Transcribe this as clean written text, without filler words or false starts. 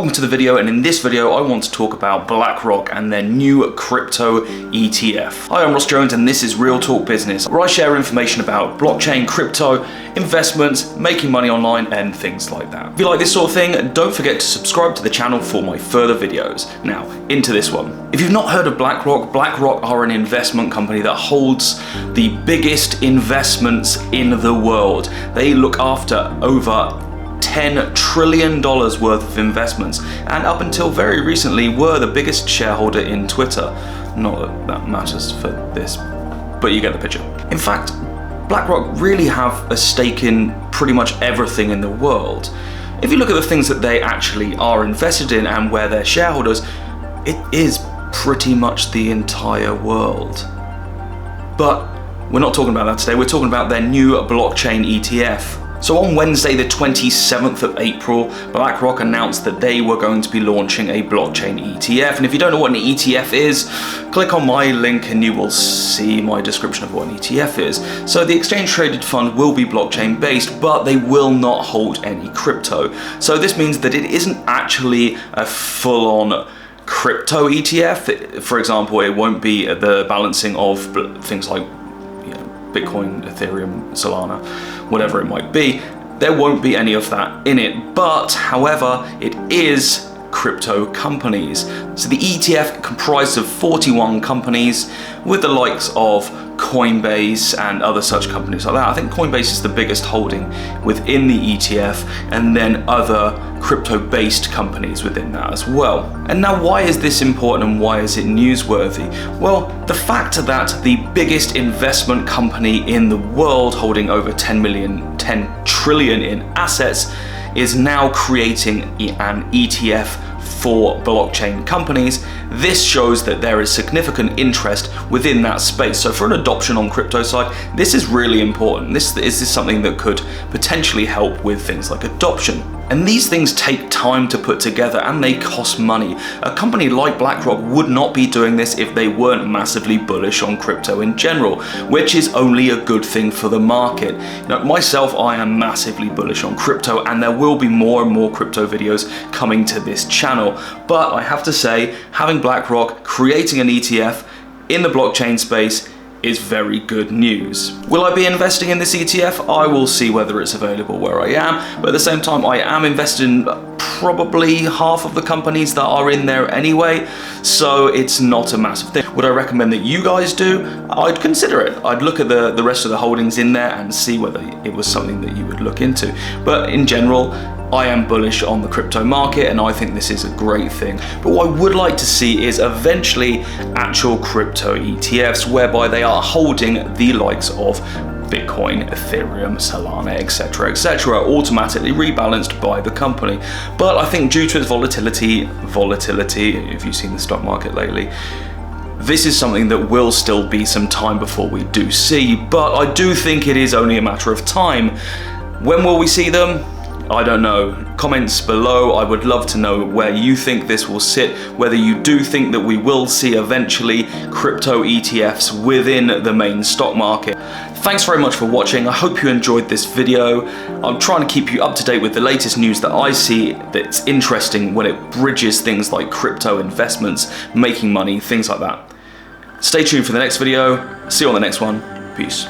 welcome to the video, and in this video I want to talk about Blackrock and their new crypto ETF. Hi, I'm Ross Jones and this is Real Talk Business, where I share information about blockchain, crypto, investments, making money online and things like that. If you like this sort of thing, don't forget to subscribe to the channel for my further videos. Now, into this one. If you've not heard of Blackrock, Blackrock are an investment company that holds the biggest investments in the world. They look after over $10 trillion worth of investments, and up until very recently were the biggest shareholder in Twitter. Not that that matters for this, but you get the picture. In fact, BlackRock really have a stake in pretty much everything in the world. If you look at the things that they actually are invested in and where they're shareholders, it is pretty much the entire world. But we're not talking about that today, we're talking about their new blockchain ETF. So on Wednesday, the 27th of April, BlackRock announced that they were going to be launching a blockchain ETF. And if you don't know what an ETF is, click on my link and you will see my description of what an ETF is. So the exchange traded fund will be blockchain based, but they will not hold any crypto. So this means that it isn't actually a full-on crypto ETF. For example, it won't be the balancing of things like Bitcoin, Ethereum, Solana, whatever it might be. There won't be any of that in it, but however, it is crypto companies. So the ETF comprised of 41 companies with the likes of Coinbase and other such companies like that. I think Coinbase is the biggest holding within the ETF, and then other crypto-based companies within that as well. And now, why is this important and why is it newsworthy? Well, the fact that the biggest investment company in the world, holding over 10 trillion in assets, is now creating an ETF for blockchain companies. This shows that there is significant interest within that space. So for an adoption on crypto side, this is really important. This is something that could potentially help with things like adoption. And these things take time to put together and they cost money. A company like BlackRock would not be doing this if they weren't massively bullish on crypto in general, which is only a good thing for the market. Myself, I am massively bullish on crypto, and there will be more and more crypto videos coming to this channel. But I have to say, having BlackRock creating an ETF in the blockchain space is very good news. Will I be investing in this ETF? I will see whether it's available where I am, but at the same time I am invested in probably half of the companies that are in there anyway, so it's not a massive thing. Would I recommend that you guys do? I'd consider it. I'd look at the rest of the holdings in there and see whether it was something that you would look into. But in general, I am bullish on the crypto market and I think this is a great thing. But what I would like to see is eventually actual crypto ETFs whereby they are holding the likes of Bitcoin, Ethereum, Solana, etc., automatically rebalanced by the company. But I think due to its volatility, if you've seen the stock market lately, this is something that will still be some time before we do see, but I do think it is only a matter of time. When will we see them? I don't know. Comments below. I would love to know where you think this will sit, whether you do think that we will see eventually crypto ETFs within the main stock market. Thanks very much for watching. I hope you enjoyed this video. I'm trying to keep you up to date with the latest news that I see that's interesting when it bridges things like crypto investments, making money, things like that. Stay tuned for the next video. See you on the next one. Peace.